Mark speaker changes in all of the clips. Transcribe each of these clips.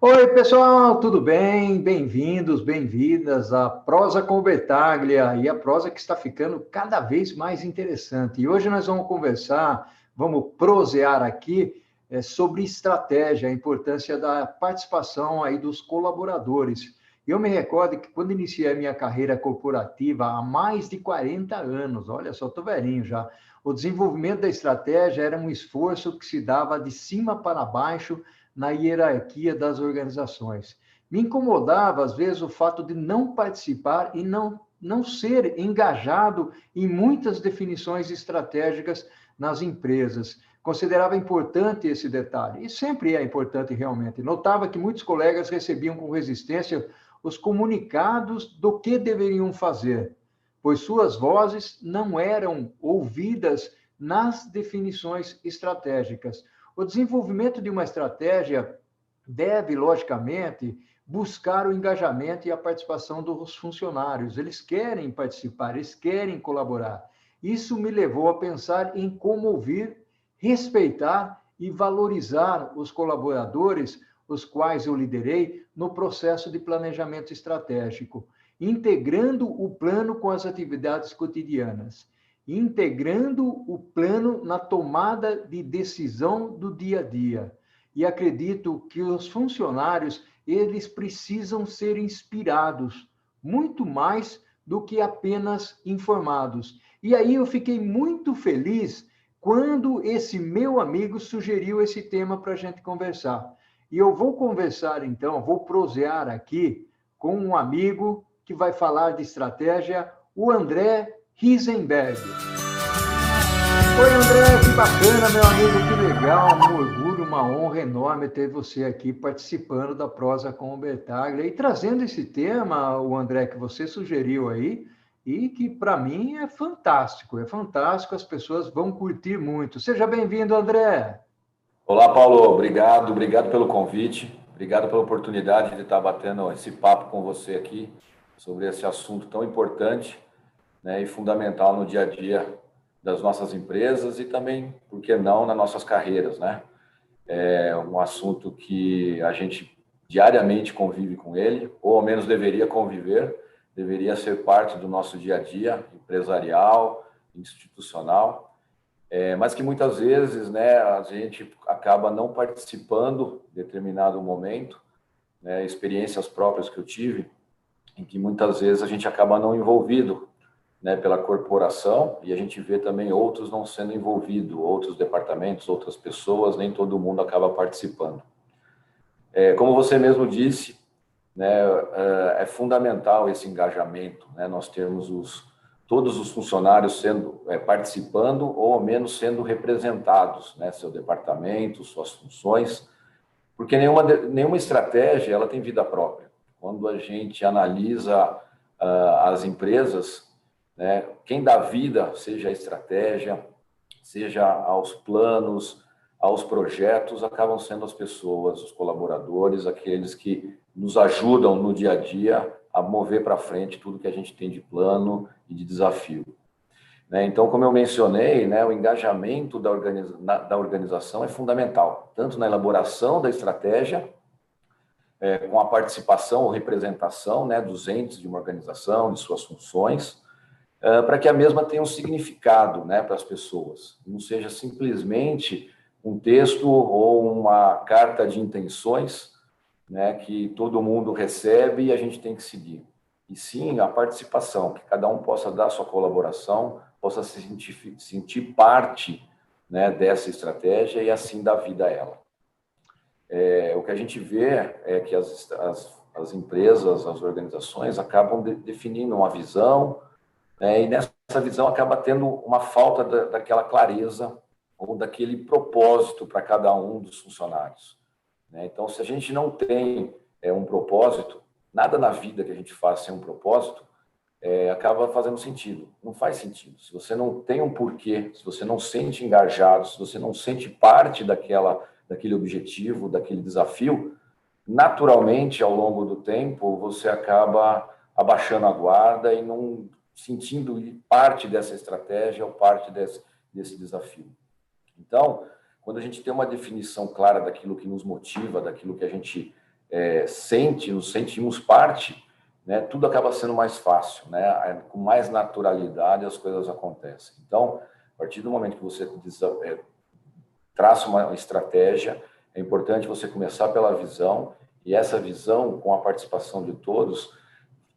Speaker 1: Oi, pessoal, tudo bem? Bem-vindos, bem-vindas à Prosa com Bertaglia, e a prosa que está ficando cada vez mais interessante. E hoje nós vamos conversar, vamos prosear aqui sobre estratégia, a importância da participação aí dos colaboradores. Eu me recordo que quando iniciei a minha carreira corporativa há mais de 40 anos, olha só, estou velhinho já, o desenvolvimento da estratégia era um esforço que se dava de cima para baixo na hierarquia das organizações. Me incomodava, às vezes, o fato de não participar e não ser engajado em muitas definições estratégicas nas empresas. Considerava importante esse detalhe, e sempre é importante realmente. Notava que muitos colegas recebiam com resistência os comunicados do que deveriam fazer, pois suas vozes não eram ouvidas nas definições estratégicas. O desenvolvimento de uma estratégia deve, logicamente, buscar o engajamento e a participação dos funcionários. Eles querem participar, eles querem colaborar. Isso me levou a pensar em como ouvir, respeitar e valorizar os colaboradores, os quais eu liderei, no processo de planejamento estratégico, integrando o plano com as atividades cotidianas, integrando o plano na tomada de decisão do dia a dia. E acredito que os funcionários, eles precisam ser inspirados muito mais do que apenas informados. E aí eu fiquei muito feliz quando esse meu amigo sugeriu esse tema para a gente conversar. E eu vou conversar, então, vou prosear aqui com um amigo que vai falar de estratégia, o André Risenberg. Oi, André, que bacana, meu amigo, que legal, um orgulho, uma honra enorme ter você aqui participando da Prosa com o Bertaglia e trazendo esse tema, o André, que você sugeriu aí, e que para mim é fantástico, as pessoas vão curtir muito. Seja bem-vindo, André.
Speaker 2: Olá, Paulo. Obrigado pelo convite. Obrigado pela oportunidade de estar batendo esse papo com você aqui sobre esse assunto tão importante, né, e fundamental no dia a dia das nossas empresas e também, por que não, nas nossas carreiras, né? É um assunto que a gente diariamente convive com ele, ou ao menos deveria conviver, deveria ser parte do nosso dia a dia empresarial, institucional. Mas que muitas vezes, né, a gente acaba não participando em determinado momento, né, experiências próprias que eu tive, em que muitas vezes a gente acaba não envolvido, né, pela corporação, e a gente vê também outros não sendo envolvidos, outros departamentos, outras pessoas, nem todo mundo acaba participando. Como você mesmo disse, né, é fundamental esse engajamento, né, nós termos todos os funcionários participando ou ao menos sendo representados, né, seu departamento, suas funções, porque nenhuma estratégia ela tem vida própria. Quando a gente analisa as empresas, né, quem dá vida, seja a estratégia, seja aos planos, aos projetos, acabam sendo as pessoas, os colaboradores, aqueles que nos ajudam no dia a dia a mover para frente tudo que a gente tem de plano e de desafio. Então, como eu mencionei, né, o engajamento da organização é fundamental, tanto na elaboração da estratégia, com a participação ou representação, né, dos entes de uma organização, de suas funções, para que a mesma tenha um significado, né, para as pessoas, não seja simplesmente um texto ou uma carta de intenções, né, que todo mundo recebe e a gente tem que seguir. E sim a participação, que cada um possa dar a sua colaboração, possa se sentir parte, né, dessa estratégia e assim dar vida a ela. O que a gente vê é que as empresas, as organizações acabam definindo uma visão, e nessa visão acaba tendo uma falta daquela clareza ou daquele propósito para cada um dos funcionários. Então, se a gente não tem um propósito, nada na vida que a gente faz sem um propósito acaba fazendo sentido. Não faz sentido. Se você não tem um porquê, se você não sente engajado, se você não sente parte daquele objetivo, daquele desafio, naturalmente, ao longo do tempo, você acaba abaixando a guarda e não sentindo parte dessa estratégia ou parte desse desafio. Então, quando a gente tem uma definição clara daquilo que nos motiva, daquilo que a gente nos sentimos parte, né, tudo acaba sendo mais fácil, né? Com mais naturalidade as coisas acontecem. Então, a partir do momento que você traça uma estratégia, é importante você começar pela visão, e essa visão, com a participação de todos,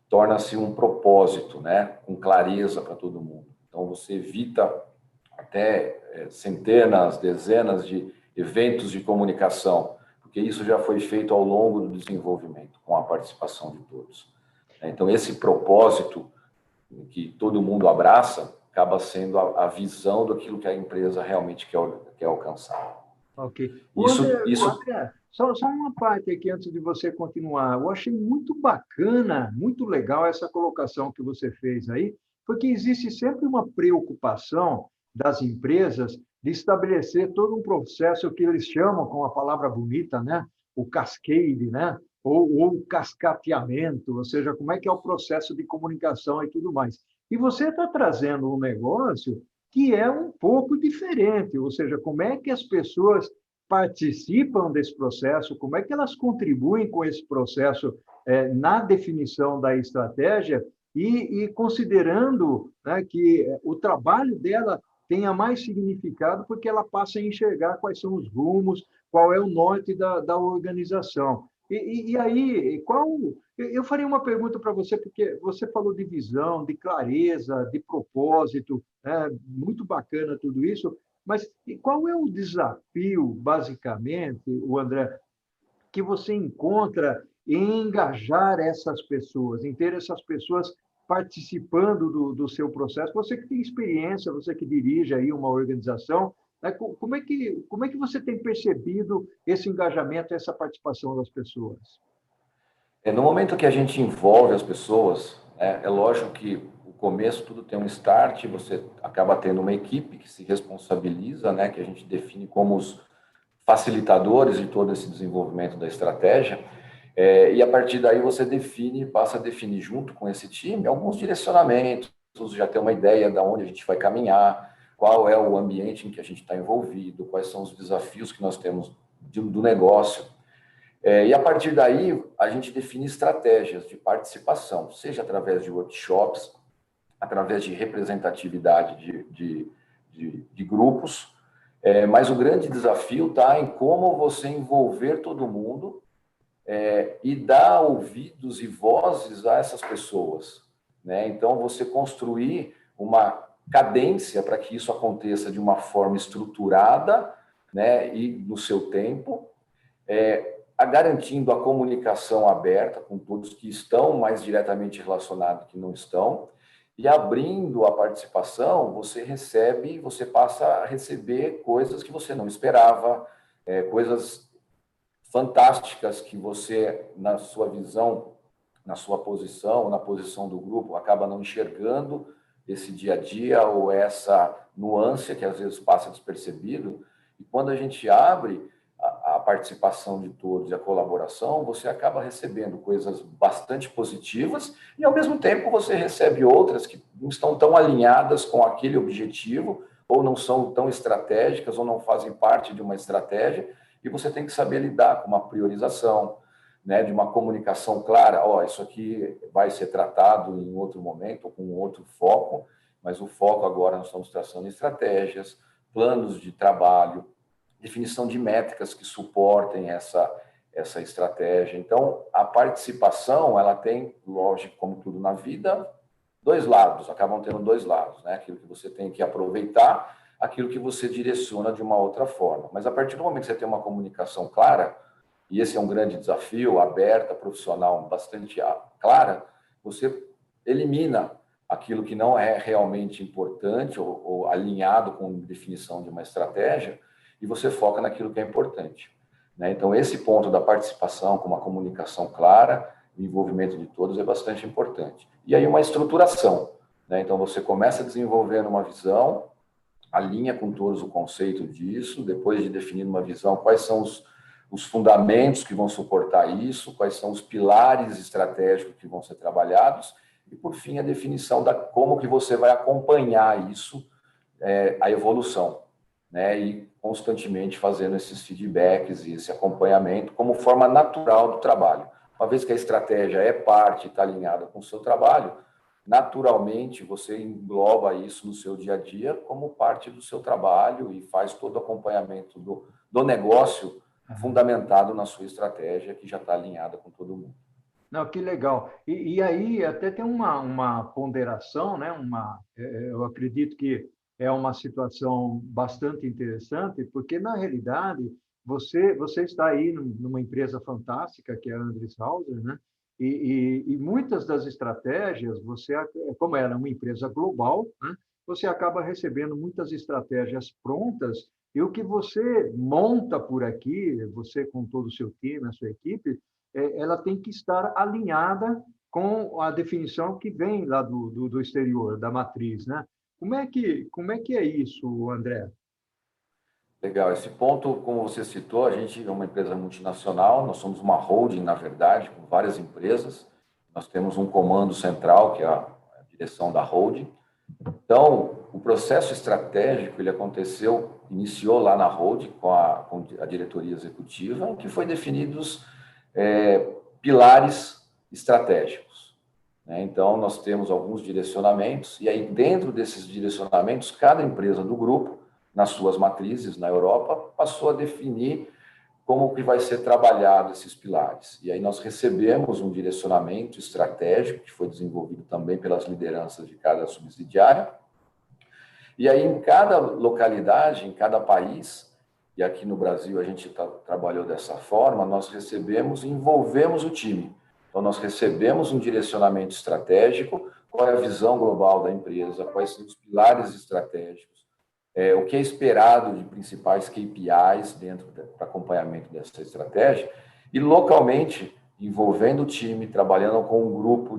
Speaker 2: torna-se um propósito, né, com clareza para todo mundo. Então, você evita até centenas, dezenas de eventos de comunicação, porque isso já foi feito ao longo do desenvolvimento, com a participação de todos. Então, esse propósito que todo mundo abraça acaba sendo a visão daquilo que a empresa realmente quer alcançar.
Speaker 1: Ok. O
Speaker 2: Isso.
Speaker 1: André, só uma parte aqui antes de você continuar. Eu achei muito bacana, muito legal essa colocação que você fez aí, porque existe sempre uma preocupação das empresas de estabelecer todo um processo que eles chamam, com a palavra bonita, né? O cascade, né? Ou o cascateamento, ou seja, como é que é o processo de comunicação e tudo mais. E você está trazendo um negócio que é um pouco diferente, ou seja, como é que as pessoas participam desse processo, como é que elas contribuem com esse processo na definição da estratégia e considerando, né, que o trabalho dela tenha mais significado porque ela passa a enxergar quais são os rumos, qual é o norte da organização. E aí, eu faria uma pergunta para você, porque você falou de visão, de clareza, de propósito, né? Muito bacana tudo isso, mas qual é o desafio, basicamente, o André, que você encontra em engajar essas pessoas, em ter essas pessoas participando do seu processo? Você que tem experiência, você que dirige aí uma organização, né? Como é que você tem percebido esse engajamento, essa participação das pessoas?
Speaker 2: No momento que a gente envolve as pessoas, é lógico que o começo tudo tem um start, você acaba tendo uma equipe que se responsabiliza, né, que a gente define como os facilitadores de todo esse desenvolvimento da estratégia, e a partir daí você passa a definir junto com esse time alguns direcionamentos, já ter uma ideia de onde a gente vai caminhar, qual é o ambiente em que a gente está envolvido, quais são os desafios que nós temos do negócio. E a partir daí, a gente define estratégias de participação, seja através de workshops, através de representatividade de grupos, mas o grande desafio está em como você envolver todo mundo e dar ouvidos e vozes a essas pessoas, né? Então, você construir uma cadência para que isso aconteça de uma forma estruturada, né, e no seu tempo, garantindo a comunicação aberta com todos que estão mais diretamente relacionados que não estão, e abrindo a participação, você passa a receber coisas que você não esperava, coisas fantásticas que você, na sua visão, na sua posição, na posição do grupo, acaba não enxergando esse dia a dia ou essa nuance que às vezes passa despercebido. E quando a gente abre a participação de todos e a colaboração, você acaba recebendo coisas bastante positivas e, ao mesmo tempo, você recebe outras que não estão tão alinhadas com aquele objetivo ou não são tão estratégicas ou não fazem parte de uma estratégia, e você tem que saber lidar com uma priorização, né, de uma comunicação clara. Isso aqui vai ser tratado em outro momento, com outro foco, mas o foco agora nós estamos traçando estratégias, planos de trabalho, definição de métricas que suportem essa estratégia. Então, a participação, ela tem, lógico, como tudo na vida, dois lados, acabam tendo dois lados, né? Aquilo que você tem que aproveitar, aquilo que você direciona de uma outra forma. Mas a partir do momento que você tem uma comunicação clara, e esse é um grande desafio, aberta, profissional, bastante clara, você elimina aquilo que não é realmente importante ou alinhado com a definição de uma estratégia, e você foca naquilo que é importante, né? Então, esse ponto da participação com uma comunicação clara, o envolvimento de todos é bastante importante. E aí uma estruturação, né? Então, você começa desenvolvendo uma visão, alinha com todos o conceito disso, depois de definir uma visão, quais são os fundamentos que vão suportar isso, quais são os pilares estratégicos que vão ser trabalhados, e, por fim, a definição como que você vai acompanhar isso, a evolução. né, e constantemente fazendo esses feedbacks e esse acompanhamento como forma natural do trabalho. Uma vez que a estratégia é parte, está alinhada com o seu trabalho, naturalmente você engloba isso no seu dia a dia como parte do seu trabalho e faz todo o acompanhamento do negócio fundamentado na sua estratégia, que já está alinhada com todo mundo.
Speaker 1: Não, que legal. E aí até tem uma ponderação, né? Eu acredito que é uma situação bastante interessante, porque, na realidade, você está aí numa empresa fantástica, que é a Andres Hauser, né? E muitas das estratégias, como ela é uma empresa global, né? Você acaba recebendo muitas estratégias prontas, e o que você monta por aqui, você com todo o seu time, a sua equipe, ela tem que estar alinhada com a definição que vem lá do exterior, da matriz, né? Como é que é isso, André?
Speaker 2: Legal, esse ponto, como você citou, a gente é uma empresa multinacional, nós somos uma holding, na verdade, com várias empresas. Nós temos um comando central, que é a direção da holding. Então, o processo estratégico, ele iniciou lá na holding, com a diretoria executiva, em que foi definidos pilares estratégicos, né? Então, nós temos alguns direcionamentos, e aí dentro desses direcionamentos, cada empresa do grupo, nas suas matrizes na Europa, passou a definir como que vai ser trabalhado esses pilares. E aí nós recebemos um direcionamento estratégico, que foi desenvolvido também pelas lideranças de cada subsidiária. E aí em cada localidade, em cada país, e aqui no Brasil a gente trabalhou dessa forma, nós recebemos e envolvemos o time. Então nós recebemos um direcionamento estratégico, qual é a visão global da empresa, quais são os pilares estratégicos, o que é esperado de principais KPIs dentro do acompanhamento dessa estratégia, e localmente, envolvendo o time, trabalhando com um grupo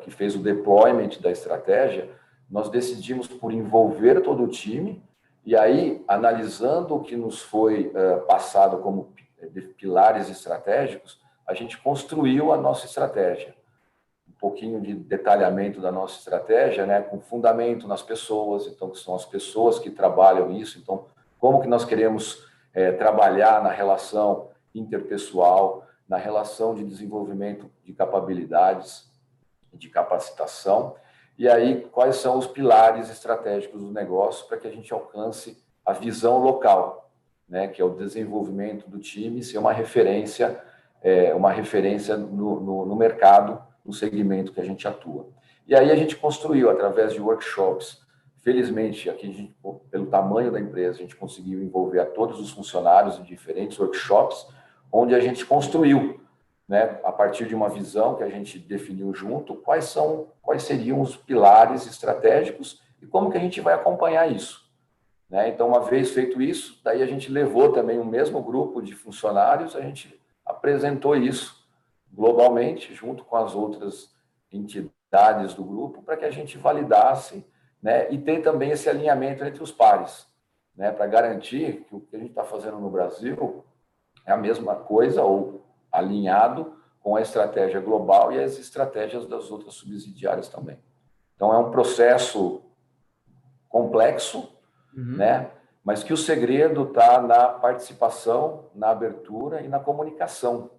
Speaker 2: que fez o deployment da estratégia, nós decidimos por envolver todo o time, e aí, analisando o que nos foi passado como pilares estratégicos, a gente construiu a nossa estratégia. Um pouquinho de detalhamento da nossa estratégia, né, com fundamento nas pessoas, então, que são as pessoas que trabalham isso, então, como que nós queremos trabalhar na relação interpessoal, na relação de desenvolvimento de capacidades, de capacitação, e aí quais são os pilares estratégicos do negócio para que a gente alcance a visão local, né, que é o desenvolvimento do time, ser uma referência no mercado, no segmento que a gente atua. E aí a gente construiu, através de workshops, felizmente, aqui pelo tamanho da empresa, a gente conseguiu envolver a todos os funcionários em diferentes workshops, onde a gente construiu, né, a partir de uma visão que a gente definiu junto, quais seriam os pilares estratégicos e como que a gente vai acompanhar isso, né? Então, uma vez feito isso, daí a gente levou também o mesmo grupo de funcionários, a gente apresentou isso globalmente, junto com as outras entidades do grupo, para que a gente validasse, né, e ter também esse alinhamento entre os pares, né, para garantir que o que a gente está fazendo no Brasil é a mesma coisa, ou alinhado com a estratégia global e as estratégias das outras subsidiárias também. Então, é um processo complexo, né, mas que o segredo está na participação, na abertura e na comunicação,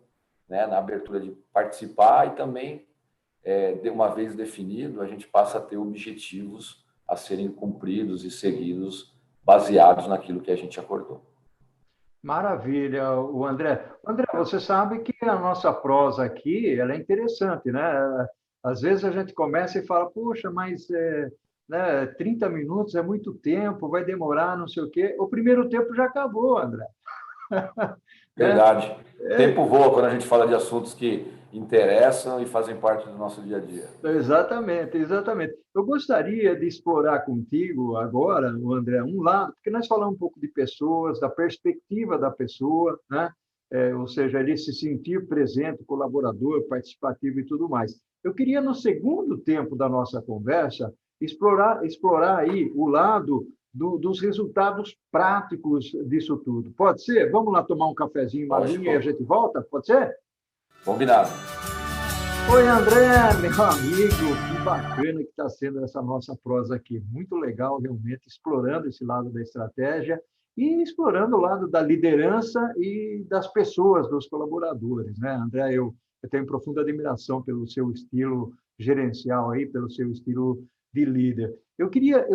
Speaker 2: né, na abertura de participar, e também, de uma vez definido, a gente passa a ter objetivos a serem cumpridos e seguidos, baseados naquilo que a gente acordou.
Speaker 1: Maravilha, o André. André, você sabe que a nossa prosa aqui, ela é interessante, né? Às vezes a gente começa e fala, poxa, mas né, 30 minutos é muito tempo, vai demorar, não sei o quê. O primeiro tempo já acabou, André.
Speaker 2: Verdade. O tempo voa quando a gente fala de assuntos que interessam e fazem parte do nosso dia a dia.
Speaker 1: Exatamente, exatamente. Eu gostaria de explorar contigo agora, André, um lado, porque nós falamos um pouco de pessoas, da perspectiva da pessoa, né? Ou seja, ele se sentir presente, colaborador, participativo e tudo mais. Eu queria, no segundo tempo da nossa conversa, explorar aí o lado dos resultados práticos disso tudo. Pode ser? Vamos lá tomar um cafezinho, uma aguinha e a gente volta? Pode ser?
Speaker 2: Combinado.
Speaker 1: Oi, André, meu amigo, que bacana que está sendo essa nossa prosa aqui. Muito legal, realmente, explorando esse lado da estratégia e explorando o lado da liderança e das pessoas, dos colaboradores, né? André, eu tenho profunda admiração pelo seu estilo gerencial aí, pelo seu estilo de líder. Eu queria,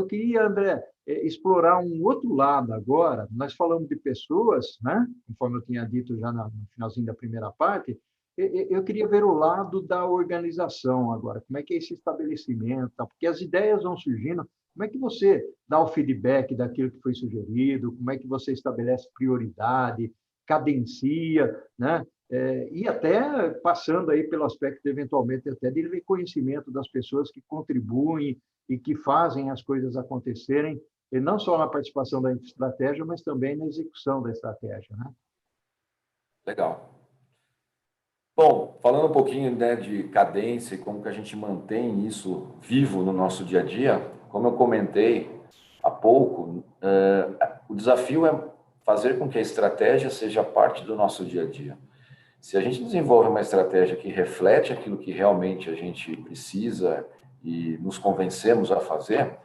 Speaker 1: André, explorar um outro lado agora. Nós falamos de pessoas, né? Conforme eu tinha dito já no finalzinho da primeira parte. Eu queria ver o lado da organização agora, como é que é esse estabelecimento, tá? Porque as ideias vão surgindo, como é que você dá o feedback daquilo que foi sugerido, como é que você estabelece prioridade, cadencia, né? E até passando aí pelo aspecto, eventualmente, até de reconhecimento das pessoas que contribuem e que fazem as coisas acontecerem, e não só na participação da estratégia, mas também na execução da estratégia, né?
Speaker 2: Legal. Bom, falando um pouquinho, né, de cadência e como que a gente mantém isso vivo no nosso dia a dia, como eu comentei há pouco, o desafio é fazer com que a estratégia seja parte do nosso dia a dia. Se a gente desenvolve uma estratégia que reflete aquilo que realmente a gente precisa e nos convencemos a fazer,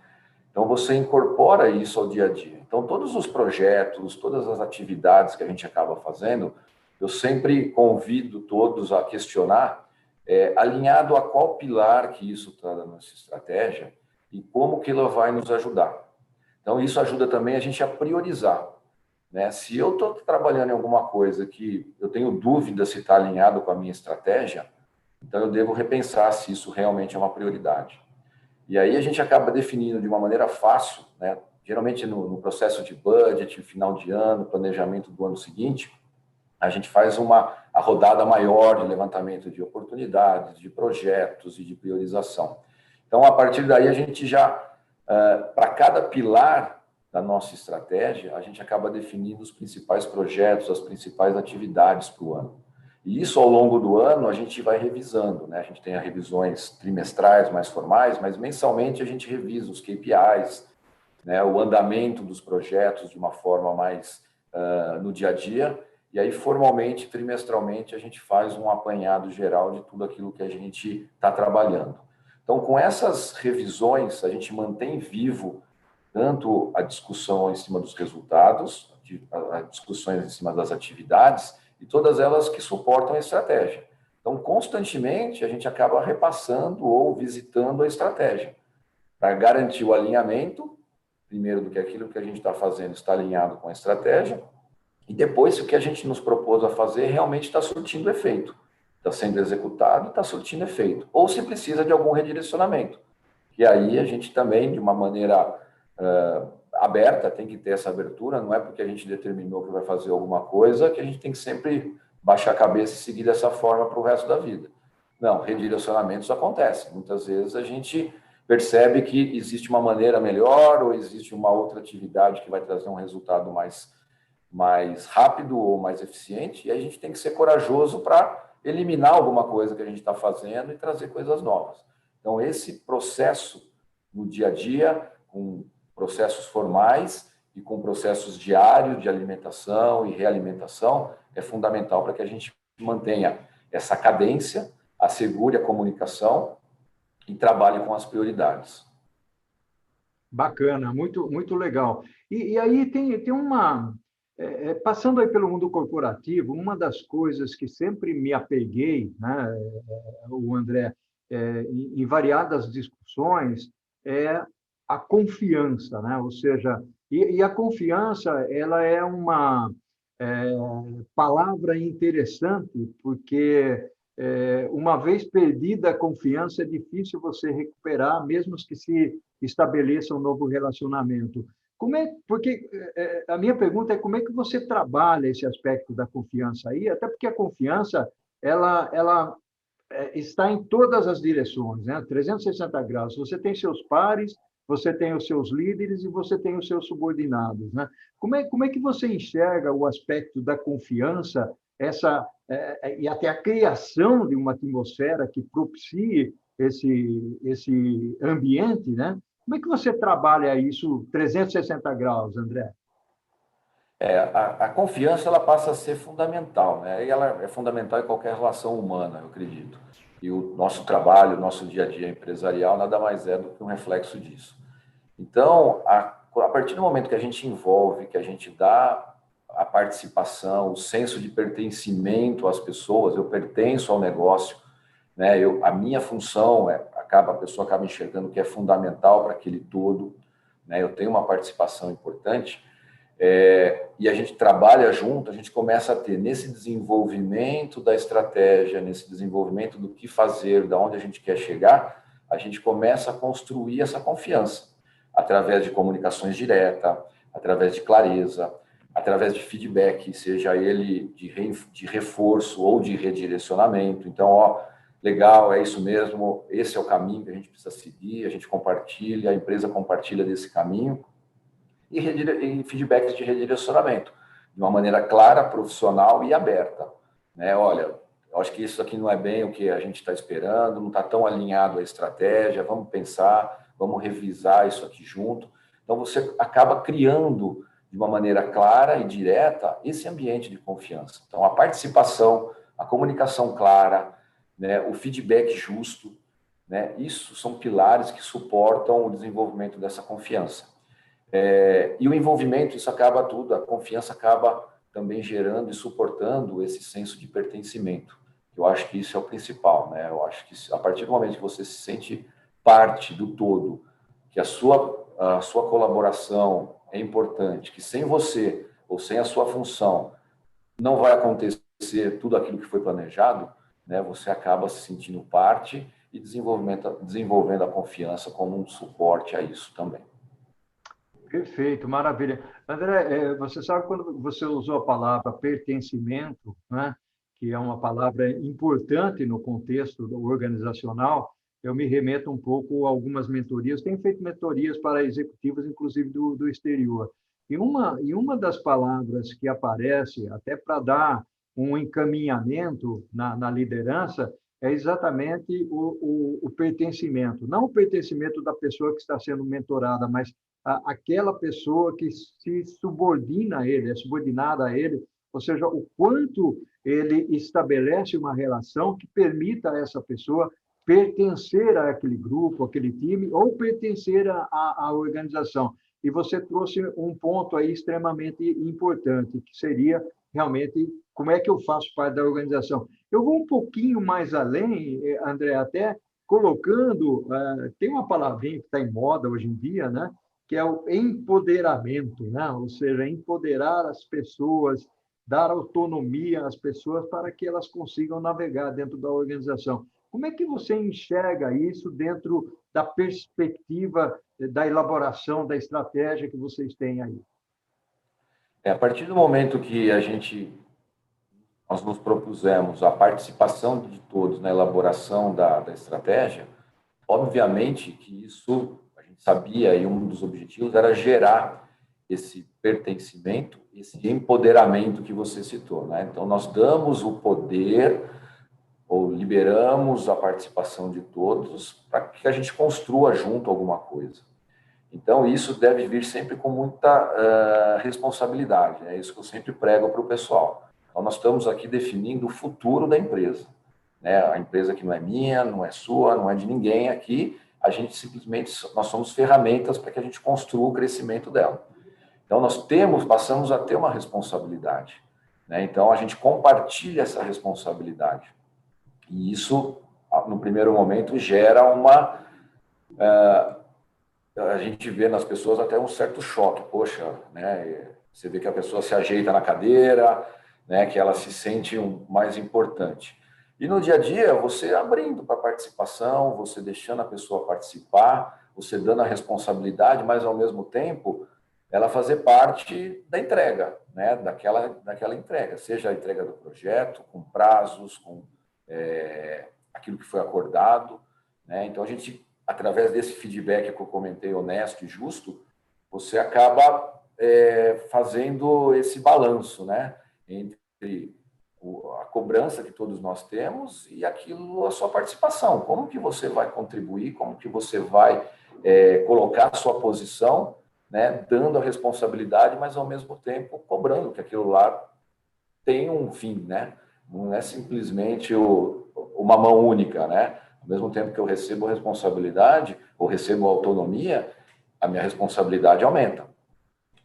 Speaker 2: então você incorpora isso ao dia a dia. Então todos os projetos, todas as atividades que a gente acaba fazendo, eu sempre convido todos a questionar, alinhado a qual pilar que isso está na nossa estratégia e como que ela vai nos ajudar. Então isso ajuda também a gente a priorizar, né? Se eu estou trabalhando em alguma coisa que eu tenho dúvida se está alinhado com a minha estratégia, então eu devo repensar se isso realmente é uma prioridade. E aí a gente acaba definindo de uma maneira fácil, né? Geralmente no processo de budget, final de ano, planejamento do ano seguinte, a gente faz a rodada maior de levantamento de oportunidades, de projetos e de priorização. Então, a partir daí, a gente já, para cada pilar da nossa estratégia, a gente acaba definindo os principais projetos, as principais atividades para o ano. E isso, ao longo do ano, a gente vai revisando, né? A gente tem as revisões trimestrais mais formais, mas mensalmente a gente revisa os KPIs, né? O andamento dos projetos de uma forma mais no dia a dia. E aí, formalmente, trimestralmente, a gente faz um apanhado geral de tudo aquilo que a gente está trabalhando. Então, com essas revisões, a gente mantém vivo tanto a discussão em cima dos resultados, as discussões em cima das atividades, e todas elas que suportam a estratégia. Então, constantemente, a gente acaba repassando ou visitando a estratégia, para garantir o alinhamento, primeiro, do que aquilo que a gente está fazendo está alinhado com a estratégia, e depois, se o que a gente nos propôs a fazer realmente está surtindo efeito, está sendo executado, está surtindo efeito, ou se precisa de algum redirecionamento. E aí a gente também, de uma maneira aberta, tem que ter essa abertura, não é porque a gente determinou que vai fazer alguma coisa que a gente tem que sempre baixar a cabeça e seguir dessa forma para o resto da vida. Não, redirecionamentos acontecem. Muitas vezes a gente percebe que existe uma maneira melhor ou existe uma outra atividade que vai trazer um resultado mais rápido ou mais eficiente, e a gente tem que ser corajoso para eliminar alguma coisa que a gente está fazendo e trazer coisas novas. Então, esse processo no dia a dia, com processos formais e com processos diários de alimentação e realimentação, é fundamental para que a gente mantenha essa cadência, assegure a comunicação e trabalhe com as prioridades.
Speaker 1: Bacana, muito, muito legal. E aí tem uma. Passando aí pelo mundo corporativo, uma das coisas que sempre me apeguei, né, o André, em variadas discussões, é a confiança, né? Ou seja, e a confiança ela é uma é, palavra interessante, porque uma vez perdida a confiança, é difícil você recuperar, mesmo que se estabeleça um novo relacionamento. Porque a minha pergunta é como é que você trabalha esse aspecto da confiança aí, até porque a confiança ela está em todas as direções, né? 360 graus. Você tem seus pares, você tem os seus líderes e você tem os seus subordinados, né? Como é que você enxerga o aspecto da confiança, e até a criação de uma atmosfera que propicie esse ambiente, né? Como é que você trabalha isso 360 graus, André?
Speaker 2: A confiança ela passa a ser fundamental, né? E ela é fundamental em qualquer relação humana, eu acredito. E o nosso trabalho, o nosso dia a dia empresarial, nada mais é do que um reflexo disso. Então, a partir do momento que a gente envolve, que a gente dá a participação, o senso de pertencimento às pessoas, eu pertenço ao negócio, né? A minha função a pessoa acaba enxergando que é fundamental para aquele todo, né? Eu tenho uma participação importante, e a gente trabalha junto, a gente começa a ter nesse desenvolvimento da estratégia, nesse desenvolvimento do que fazer, da onde a gente quer chegar, a gente começa a construir essa confiança através de comunicações diretas, através de clareza, através de feedback, seja ele de reforço ou de redirecionamento. Então, legal, é isso mesmo, esse é o caminho que a gente precisa seguir, a gente compartilha, a empresa compartilha desse caminho, e feedbacks de redirecionamento, de uma maneira clara, profissional e aberta. Né? Olha, eu acho que isso aqui não é bem o que a gente está esperando, não está tão alinhado à estratégia, vamos pensar, vamos revisar isso aqui junto. Então, você acaba criando, de uma maneira clara e direta, esse ambiente de confiança. Então, a participação, a comunicação clara, né, o feedback justo, né, isso são pilares que suportam o desenvolvimento dessa confiança. E o envolvimento, isso acaba tudo, a confiança acaba também gerando e suportando esse senso de pertencimento. Eu acho que isso é o principal, né? Eu acho que a partir do momento que você se sente parte do todo, que a sua colaboração é importante, que sem você ou sem a sua função não vai acontecer tudo aquilo que foi planejado, né? Você acaba se sentindo parte e desenvolvendo a confiança como um suporte a isso também.
Speaker 1: Perfeito, maravilha. André, você sabe quando você usou a palavra pertencimento, né, que é uma palavra importante no contexto organizacional, eu me remeto um pouco a algumas mentorias. Tenho feito mentorias para executivos, inclusive do exterior. E uma das palavras que aparece, até para dar um encaminhamento na liderança, é exatamente o pertencimento. Não o pertencimento da pessoa que está sendo mentorada, mas aquela pessoa que se subordina a ele, é subordinada a ele, ou seja, o quanto ele estabelece uma relação que permita a essa pessoa pertencer àquele grupo, àquele time, ou pertencer à organização. E você trouxe um ponto aí extremamente importante, que seria realmente como é que eu faço parte da organização. Eu vou um pouquinho mais além, André, até colocando, tem uma palavrinha que está em moda hoje em dia, né? Que é o empoderamento, né? Ou seja, empoderar as pessoas, dar autonomia às pessoas para que elas consigam navegar dentro da organização. Como é que você enxerga isso dentro da perspectiva da elaboração da estratégia que vocês têm aí?
Speaker 2: A partir do momento que nós nos propusemos a participação de todos na elaboração da estratégia, obviamente que isso a gente sabia e um dos objetivos era gerar esse pertencimento, esse empoderamento que você citou, né? Então nós damos o poder ou liberamos a participação de todos para que a gente construa junto alguma coisa. Então isso deve vir sempre com muita responsabilidade, é isso que eu sempre prego para o pessoal. Então nós estamos aqui definindo o futuro da empresa, né? A empresa que não é minha, não é sua, não é de ninguém aqui, a gente simplesmente, nós somos ferramentas para que a gente construa o crescimento dela. Então passamos a ter uma responsabilidade, né? Então a gente compartilha essa responsabilidade. E isso, no primeiro momento, gera a gente vê nas pessoas até um certo choque. Poxa, né? Você vê que a pessoa se ajeita na cadeira, né? Que ela se sente mais importante. E no dia a dia, você abrindo para participação, você deixando a pessoa participar, você dando a responsabilidade, mas ao mesmo tempo ela fazer parte da entrega, né? Daquela entrega, seja a entrega do projeto, com prazos, com aquilo que foi acordado, né? Então a gente, através desse feedback que eu comentei, honesto e justo, você acaba fazendo esse balanço, né? Entre a cobrança que todos nós temos e aquilo, a sua participação. Como que você vai contribuir, como que você vai colocar a sua posição, né, dando a responsabilidade, mas ao mesmo tempo cobrando que aquilo lá tem um fim, né? Não é simplesmente uma mão única, né? Ao mesmo tempo que eu recebo responsabilidade ou recebo autonomia, a minha responsabilidade aumenta,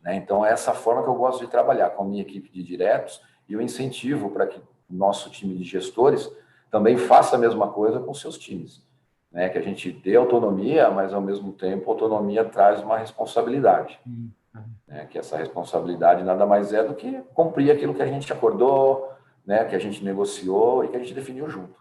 Speaker 2: né? Então, é essa forma que eu gosto de trabalhar com a minha equipe de diretos e eu incentivo para que o nosso time de gestores também faça a mesma coisa com seus times, né? Que a gente dê autonomia, mas, ao mesmo tempo, a autonomia traz uma responsabilidade, né? Que essa responsabilidade nada mais é do que cumprir aquilo que a gente acordou, né? Que a gente negociou e que a gente definiu junto.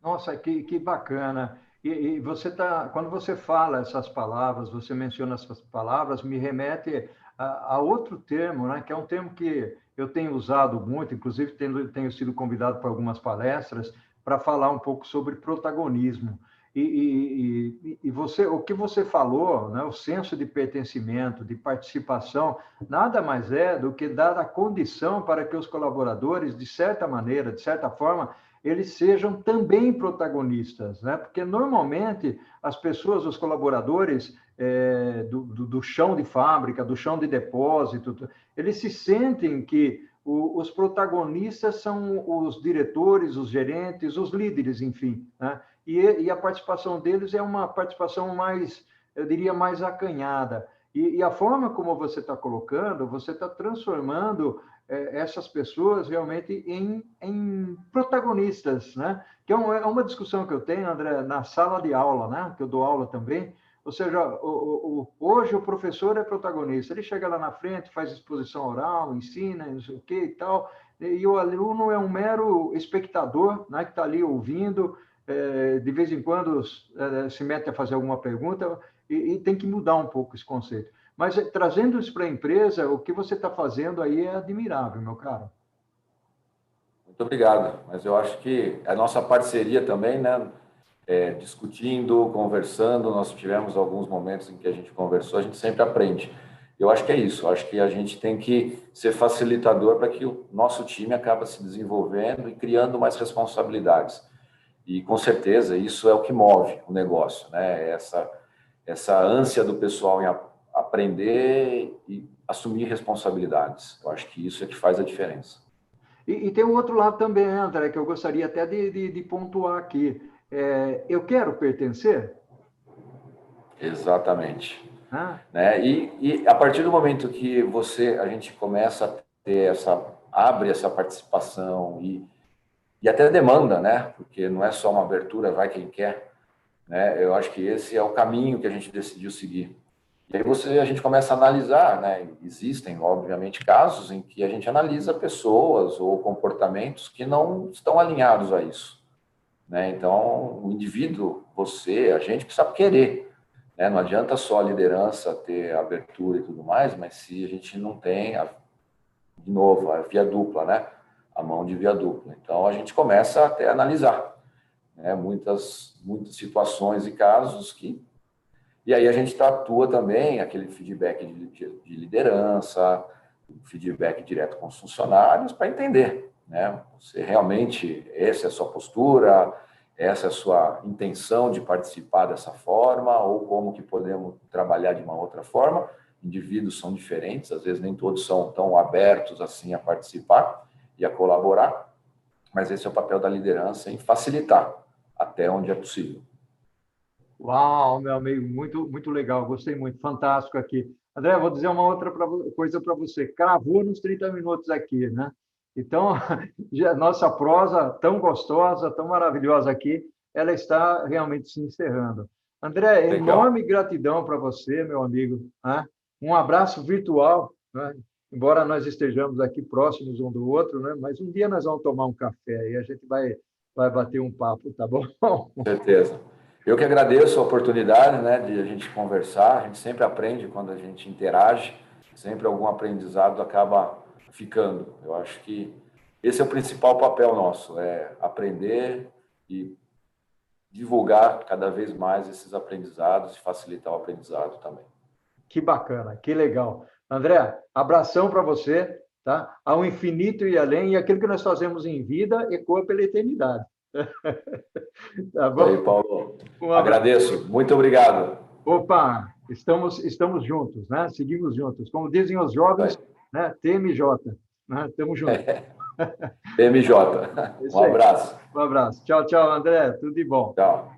Speaker 1: Nossa, que bacana. E você tá, quando você fala essas palavras, você menciona essas palavras, me remete a outro termo, né? Que é um termo que eu tenho usado muito, inclusive tenho sido convidado para algumas palestras para falar um pouco sobre protagonismo. E você, o que você falou, né? O senso de pertencimento, de participação, nada mais é do que dar a condição para que os colaboradores, de certa maneira, de certa forma, eles sejam também protagonistas, né? Porque normalmente as pessoas, os colaboradores do chão de fábrica, do chão de depósito, eles se sentem que os protagonistas são os diretores, os gerentes, os líderes, enfim, né? E a participação deles é uma participação mais, eu diria, mais acanhada. E a forma como você está colocando, você está transformando essas pessoas realmente em protagonistas, né? Que é uma discussão que eu tenho, André, na sala de aula, né? Que eu dou aula também. Ou seja, hoje o professor é protagonista. Ele chega lá na frente, faz exposição oral, ensina, não sei o que e tal. E o aluno é um mero espectador, né? Que está ali ouvindo, de vez em quando se mete a fazer alguma pergunta e tem que mudar um pouco esse conceito. Mas trazendo isso para a empresa, o que você está fazendo aí é admirável, meu caro.
Speaker 2: Muito obrigado. Mas eu acho que a nossa parceria também, né? Discutindo, conversando, nós tivemos alguns momentos em que a gente conversou, a gente sempre aprende. Eu acho que é isso, eu acho que a gente tem que ser facilitador para que o nosso time acabe se desenvolvendo e criando mais responsabilidades. E, com certeza, isso é o que move o negócio, né? Essa ânsia do pessoal em aprender e assumir responsabilidades. Eu acho que isso é que faz a diferença.
Speaker 1: E tem um outro lado também, André, que eu gostaria até de pontuar aqui. Eu quero pertencer?
Speaker 2: Exatamente.
Speaker 1: Ah,
Speaker 2: Né? E a partir do momento que a gente começa a ter abre essa participação e até demanda, né? Porque não é só uma abertura, vai quem quer, né? Eu acho que esse é o caminho que a gente decidiu seguir. E aí a gente começa a analisar, né? Existem, obviamente, casos em que a gente analisa pessoas ou comportamentos que não estão alinhados a isso, né? Então, o indivíduo, a gente precisa querer, né? Não adianta só a liderança ter abertura e tudo mais, mas se a gente não tem, de novo, a via dupla, né? A mão de via dupla. Então, a gente começa até a analisar, né? Muitas situações e casos que... E aí a gente atua também, aquele feedback de liderança, feedback direto com os funcionários, para entender, né? Se realmente essa é a sua postura, essa é a sua intenção de participar dessa forma, ou como que podemos trabalhar de uma outra forma. Indivíduos são diferentes, às vezes nem todos são tão abertos assim a participar e a colaborar, mas esse é o papel da liderança em facilitar até onde é possível.
Speaker 1: uau, meu amigo, muito, muito legal, gostei muito, fantástico aqui. André, vou dizer uma outra coisa para você. Cravou nos 30 minutos aqui, né? Então, nossa prosa tão gostosa, tão maravilhosa aqui, ela está realmente se encerrando. André,
Speaker 2: Legal.
Speaker 1: enorme gratidão para você, meu amigo, né? Um abraço virtual, né? Embora nós estejamos aqui próximos um do outro, né? Mas um dia nós vamos tomar um café e a gente vai bater um papo, tá bom?
Speaker 2: Com certeza. Eu que agradeço a oportunidade, né, de a gente conversar. A gente sempre aprende quando a gente interage, sempre algum aprendizado acaba ficando. Eu acho que esse é o principal papel nosso, é aprender e divulgar cada vez mais esses aprendizados e facilitar o aprendizado também.
Speaker 1: Que bacana, que legal. André, abração para você, tá? Ao infinito e além, e aquilo que nós fazemos em vida ecoa pela eternidade. Tá
Speaker 2: Isso aí,
Speaker 1: bom?
Speaker 2: Paulo.
Speaker 1: Um abraço.
Speaker 2: Agradeço. Muito obrigado.
Speaker 1: Opa, estamos juntos, né? Seguimos juntos. Como dizem os
Speaker 2: Isso aí.
Speaker 1: jovens, né? TMJ, né? Estamos juntos.
Speaker 2: BMJ. Um abraço.
Speaker 1: Um abraço. Tchau, tchau, André. Tudo de bom.
Speaker 2: Tchau.